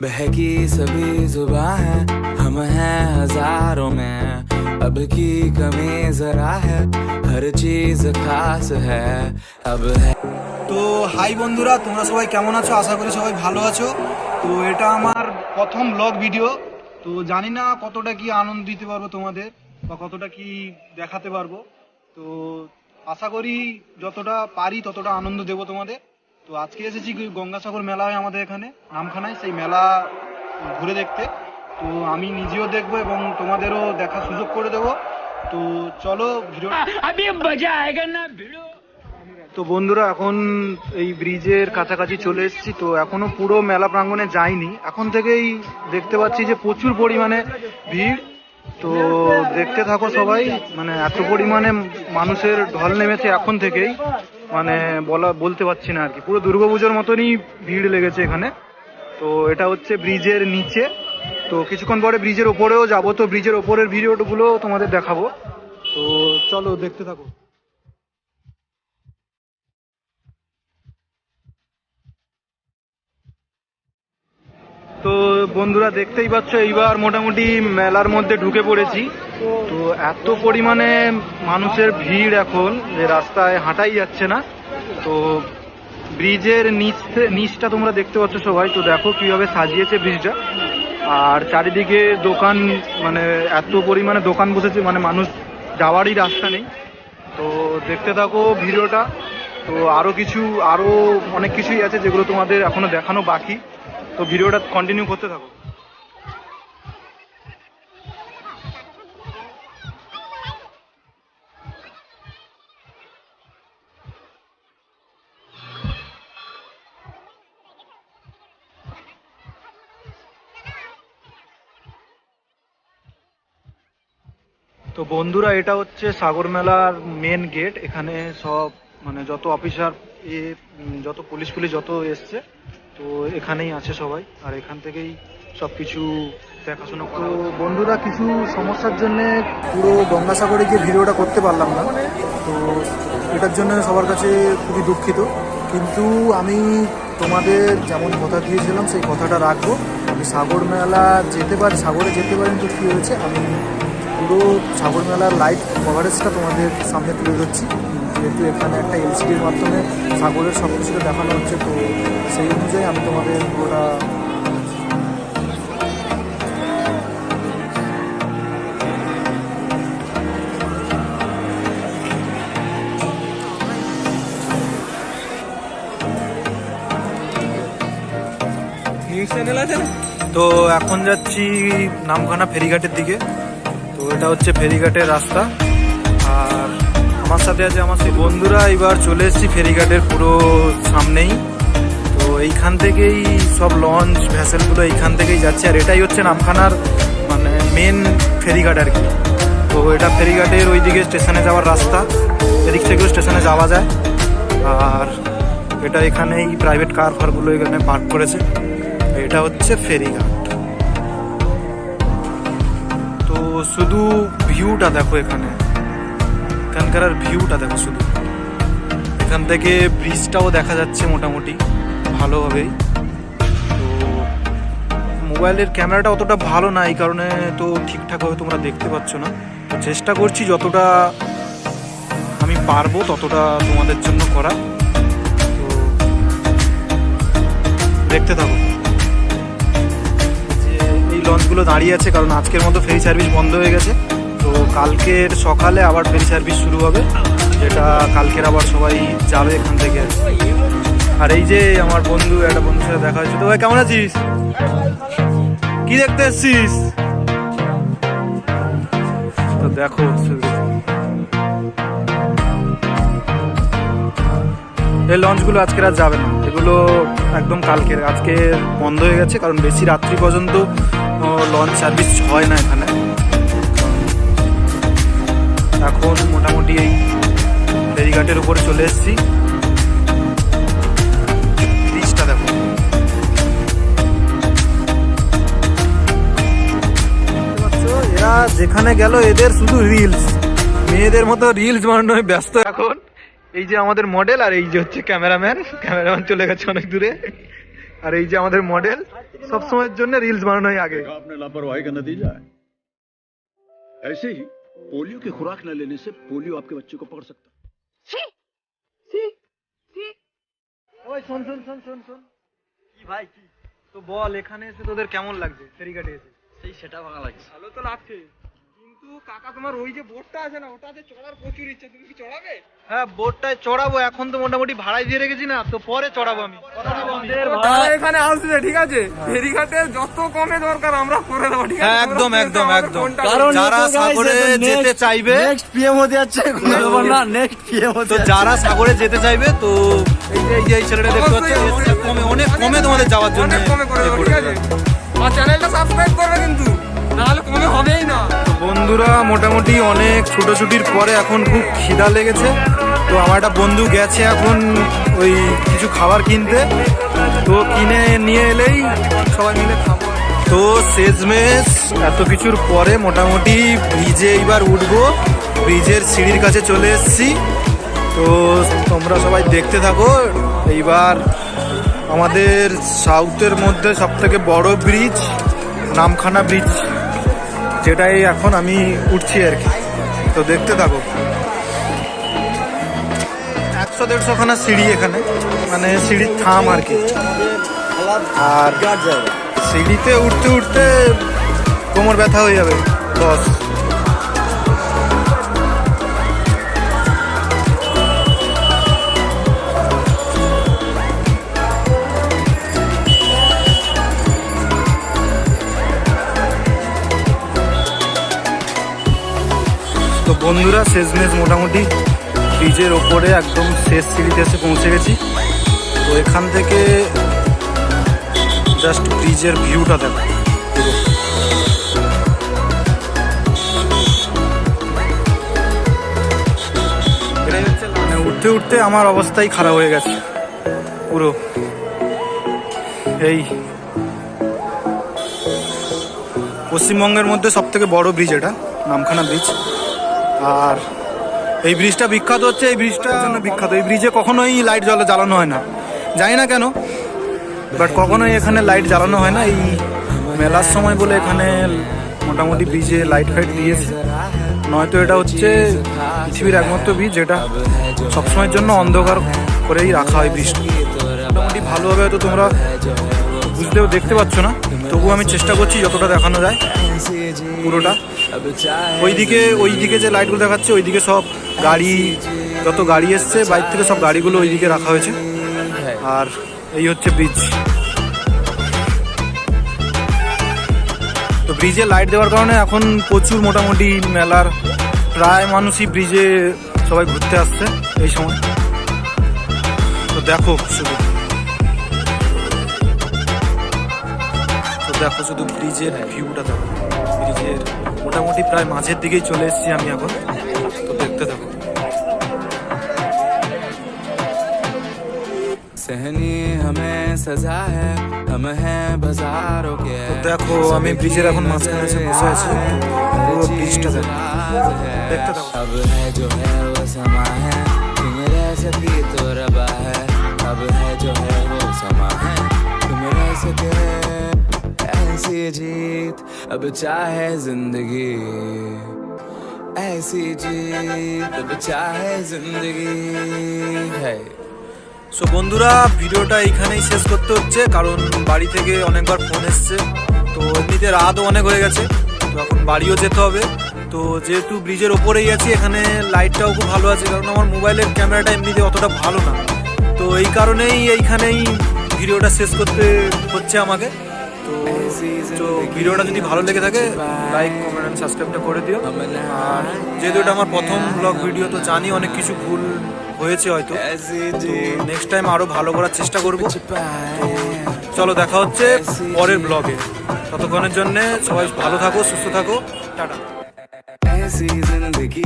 बहकी सभी जुबां है, हम हैं हजारों में, अब की कमी जरा है, हर चीज खास है, अब है। তো হাই বন্ধুরা, তোমরা সবাই কেমন আছো? আশা করি সবাই ভালো আছো। তো এটা আমার প্রথম ব্লগ ভিডিও। তো জানি না কতটা কি আনন্দ দিতে পারবো তোমাদের বা কতটা কি দেখাতে পারবো। তো আশা করি যতটা পারি ততটা আনন্দ দেবো তোমাদের। তো আজকে এসেছি গঙ্গাসাগর মেলা হয় আমাদের এখানে নামখানায়, সেই মেলা ঘুরে দেখতে। তো আমি নিজেও দেখবো এবং তোমাদেরও দেখার সুযোগ করে দেবো। তো চলো ভিডিও। তো বন্ধুরা, এখন এই ব্রিজের কাছাকাছি চলে এসেছি। তো এখনো পুরো মেলা প্রাঙ্গণে যাইনি, এখন থেকেই দেখতে পাচ্ছি যে প্রচুর পরিমাণে ভিড়। তো দেখতে থাকো সবাই, মানে এত পরিমাণে মানুষের ঢল নেমেছে এখন থেকেই, মানে বলতে পারছি না আর কি। পুরো দুর্গাপুজোর মতনই ভিড় লেগেছে এখানে। তো এটা হচ্ছে ব্রিজের নিচে, তো কিছুক্ষণ পরে ব্রিজের ওপরেও যাবো। তো ব্রিজের ওপরের ভিডিওগুলো তোমাদের দেখাবো। তো চলো দেখতে থাকো। তো বন্ধুরা, দেখতেই পাচ্ছ এইবার মোটামুটি মেলার মধ্যে ঢুকে পড়েছি। তো এত পরিমাণে মানুষের ভিড় এখন যে রাস্তায় হাঁটাই যাচ্ছে না। তো ব্রিজের নিচটা তোমরা দেখতে পাচ্ছ সবাই। তো দেখো কিভাবে সাজিয়েছে ব্রিজটা, আর চারিদিকে দোকান, মানে এত পরিমাণে দোকান বসেছে, মানে মানুষ যাওয়ারই রাস্তা নেই। তো দেখতে থাকো ভিডিওটা। তো আরো অনেক কিছুই আছে যেগুলো তোমাদের এখনো দেখানো বাকি। তো ভিডিওটা কন্টিনিউ করতে থাকো। তো বন্ধুরা, এটা হচ্ছে সাগর মেলার মেন গেট। এখানে সব, মানে যত অফিসার যত পুলিশ যত এসছে, তো এখানেই আছে সবাই, আর এখান থেকেই সবকিছু দেখাশোনা করা। তো বন্ধুরা, কিছু সমস্যার জন্য পুরো গঙ্গাসাগরে গিয়ে ভিডিওটা করতে পারলাম না। তো এটার জন্য সবার কাছে খুবই দুঃখিত, কিন্তু আমি তোমাদের যেমন কথা দিয়েছিলাম সেই কথাটা রাখবো। আমি সাগর মেলা যেতে পারি, সাগরে যেতে পারি, কিন্তু কী হয়েছে, আমি পুরো সাগর মেলার লাইভ কভারেজটা তোমাদের সামনে তুলে ধরছি। যেহেতু এখানে একটা এলসিডির মাধ্যমে সাগরের সব কিছুটা দেখানো হচ্ছে, তো সেই অনুযায়ী আমি তোমাদের পুরোটা তো এখন যাচ্ছি নামখানা ফেরিঘাটের দিকে। তো এটা হচ্ছে ফেরিঘাটের রাস্তা, আর আমার সাথে আছে আমার সেই বন্ধুরা। এবার চলে এসেছি ফেরিঘাটের পুরো সামনেই। তো এইখান থেকেই সব লঞ্চ ভ্যাসেলগুলো এইখান থেকেই যাচ্ছে, আর এটাই হচ্ছে নামখানার মানে মেন ফেরিঘাট আর কি। তো এটা ফেরিঘাটের ওইদিকে স্টেশনে যাওয়ার রাস্তা, এদিক থেকেও স্টেশনে যাওয়া যায়। আর এটা এখানেই প্রাইভেট কার ফারগুলো এখানে পার্ক করেছে। এটা হচ্ছে ফেরিঘাট। তো শুধু ভিউটা দেখো, এখানকার ভিউটা দেখো শুধু। এখান থেকে ব্রিজটাও দেখা যাচ্ছে মোটামুটি ভালোভাবেই। তো মোবাইলের ক্যামেরাটা অতটা ভালো না, এই কারণে তো ঠিকঠাকভাবে তোমরা দেখতে পাচ্ছ না। তো চেষ্টা করছি যতটা আমি পারবো ততটা তোমাদের জন্য করা। তো দেখতে থাকো। এই লঞ্চগুলো দাঁড়িয়ে আছে কারণ আজকের মতো ফেরি সার্ভিস বন্ধ হয়ে গেছে। তো কালকের সকালে আবার ফেরি সার্ভিস শুরু হবে, যেটা কালকের আবার সবাই যাবে এখান থেকে। আর এই যে আমার বন্ধু, একটা বন্ধুর সাথে দেখা হয়েছে। তো ভাই কেমন আছিস? কি দেখতে এসছিস? তো দেখো এই লঞ্চগুলো আজকের আর যাবে না, এগুলো একদম কালকের। আজকে বন্ধ হয়ে গেছে কারণ বেশি রাত্রি পর্যন্ত লঞ্চ সার্ভিস হয় না এখানে। এখন মোটামুটি এই ফেরিঘাটের উপরে চলে এসেছি। ব্রিজটা দেখো। এরা যেখানে গেল এদের শুধু রিলস, মেয়েদের মতো রিলস বানানোয় ব্যস্ত এখন। এই যে আমাদের মডেল, আর এই যে হচ্ছে ক্যামেরাম্যান চলে গেছে অনেক দূরে। আর এই যে আমাদের মডেল, সব সময়ের জন্য রিলস বানানোই আগে। आपने लापरवाही का नतीजा है। ऐसे ही पोलियो की खुराक न लेने से पोलियो आपके बच्चे को पकड़ सकता है। ওই শোন শোন শোন শোন শোন, কি ভাই কি তো বল, এখানে এসে তোদের কেমন লাগছে ফেরিঘাটে এসে? সেটা ভালো লাগছে। ভালো তো লাগছে, কিন্তু কাকা তোমার ওই যে বোটটা আছে না, ওটাতে চড়ার প্রচুর ইচ্ছা, তুমি কি চড়াবে? হ্যাঁ বোটটায় চড়াবো, এখন তো মোটামুটি ভাড়ায় দিয়ে রেখেছি না, তো পরে চড়াবো আমি। তারা এখানে আসবে, ঠিক আছে, ফেরিঘাটে যত কমে দরকার আমরা করে দেবো, ঠিক আছে? হ্যাঁ, একদম একদম একদম। কারণ যারা সাগরে যেতে চাইবে, নেক্সট পিএম হতে যাচ্ছে, না নেক্সট পিএম হতে তো যারা সাগরে যেতে চাইবে, তো এই ছেলেটা দেখতে পাচ্ছেন, কমে অনেক কমে তোমাদের যাওয়ার জন্য অনেক কমে করে দেবো, ঠিক আছে? আর চ্যানেলটা সাবস্ক্রাইব করবে কিন্তু, নাহলে কমে হবেই না। বন্ধুরা মোটামুটি অনেক ছুটোছুটির পরে এখন খুব খিদা লেগেছে, তো আমার একটা বন্ধু গেছে এখন ওই কিছু খাবার কিনতে, তো কিনে নিয়ে এলেই সবাই মিলে খাবো। তো শেষমেশ এত কিছুর পরে মোটামুটি ব্রিজে এইবার উঠবো, ব্রিজের সিঁড়ির কাছে চলে এসেছি, তো তোমরা সবাই দেখতে থাকো। এইবার আমাদের সাউথের মধ্যে সবথেকে বড় ব্রিজ নামখানা ব্রিজ, যেটাই এখন আমি উঠছি আর কি, তো দেখতে থাকো। 100-150 খানা সিঁড়ি এখানে, মানে সিঁড়ির থাম আর কি। আর সিঁড়িতে উঠতে উঠতে কোমর ব্যথা হয়ে যাবে। বস তো বন্ধুরা শেষমেশ মোটামুটি ব্রিজের ওপরে একদম শেষ সিঁড়িতে এসে পৌঁছে গেছি। তো এখান থেকে জাস্ট ব্রিজের ভিউটা দেখো পুরো। মানে উঠতে উঠতে আমার অবস্থাই খারাপ হয়ে গেছে পুরো। এই পশ্চিমবঙ্গের মধ্যে সব থেকে বড় ব্রিজ এটা, নামখানা ব্রিজ। আর এই ব্রিজটা বিখ্যাত হচ্ছে, এই ব্রিজটার জন্য বিখ্যাত। এই ব্রিজে কখনোই লাইট জ্বালানো হয় না, জানি না কেন, বাট কখনোই এখানে লাইট জ্বালানো হয় না। এই মেলার সময় বলে এখানে মোটামুটি ব্রিজে লাইট ফাইট দিয়েছে, নয়তো এটা হচ্ছে পৃথিবীর একমাত্র ব্রিজ যেটা সবসময়ের জন্য অন্ধকার করেই রাখা হয় ব্রিজটা। মোটামুটি ভালোভাবে হয়তো তোমরা বুঝতেও দেখতে পাচ্ছ না, তবুও আমি চেষ্টা করছি যতটা দেখানো যায় পুরোটা। ওইদিকে যে লাইটগুলো দেখাচ্ছে, ওইদিকে সব গাড়ি, যত গাড়ি এসছে বাইক থেকে সব গাড়িগুলো ওইদিকে রাখা হয়েছে। আর এই হচ্ছে ব্রিজ। তো ব্রিজে লাইট দেওয়ার কারণে এখন প্রচুর মোটামুটি মেলার প্রায় মানুষই ব্রিজে সবাই ঘুরতে আসছে এই সময়। তো দেখো শুধু, দেখো শুধু ব্রিজের ভিউটা দেখো। ব্রিজের মোটামুটি প্রায় মাঝের দিকেই চলে এসেছি আমি এখন, তো দেখতে থাকো। सहनी हमें सजा है, हम हैं बाजारों के। তো দেখো আমি ব্রিজের এখন মাঝখানে এসে বসে আছি, পুরো ব্রিজটা দেখো, দেখতে থাকো। अब है जो है वो समा है, तुम रह सकी तो रबा है। अब है जो है वो समा है, तुम रह सके ऐसी जीत। अब चाहे जिंदगी ऐसी जीत, अब चाहे जिंदगी है। সো বন্ধুরা ভিডিওটা এইখানেই শেষ করতে হচ্ছে, কারণ বাড়ি থেকে অনেকবার ফোন এসছে, তো এমনিতে রাতও অনেক হয়ে গেছে, তো এখন বাড়িও যেতে হবে। তো যেহেতু ব্রিজের ওপরেই আছি, এখানে লাইটটাও খুব ভালো আছে, কারণ আমার মোবাইলের ক্যামেরাটা এমনিতে অতটা ভালো না, তো এই কারণেই এইখানেই ভিডিওটা শেষ করতে হচ্ছে আমাকে। তো ভিডিওটা যদি ভালো লেগে থাকে লাইক কমেন্ট অ্যান্ড সাবস্ক্রাইবটা করে দিও। আর যেহেতু এটা আমার প্রথম ব্লগ ভিডিও, তো জানি অনেক কিছু ভুল হয়েছে হয়তো, তো নেক্সট টাইম আরো ভালো করার চেষ্টা করব। চলো দেখা হচ্ছে পরের ব্লগে, ততক্ষণের জন্য সবাই ভালো থাকো, সুস্থ থাকো, টাটা। ऐसी जिंदगी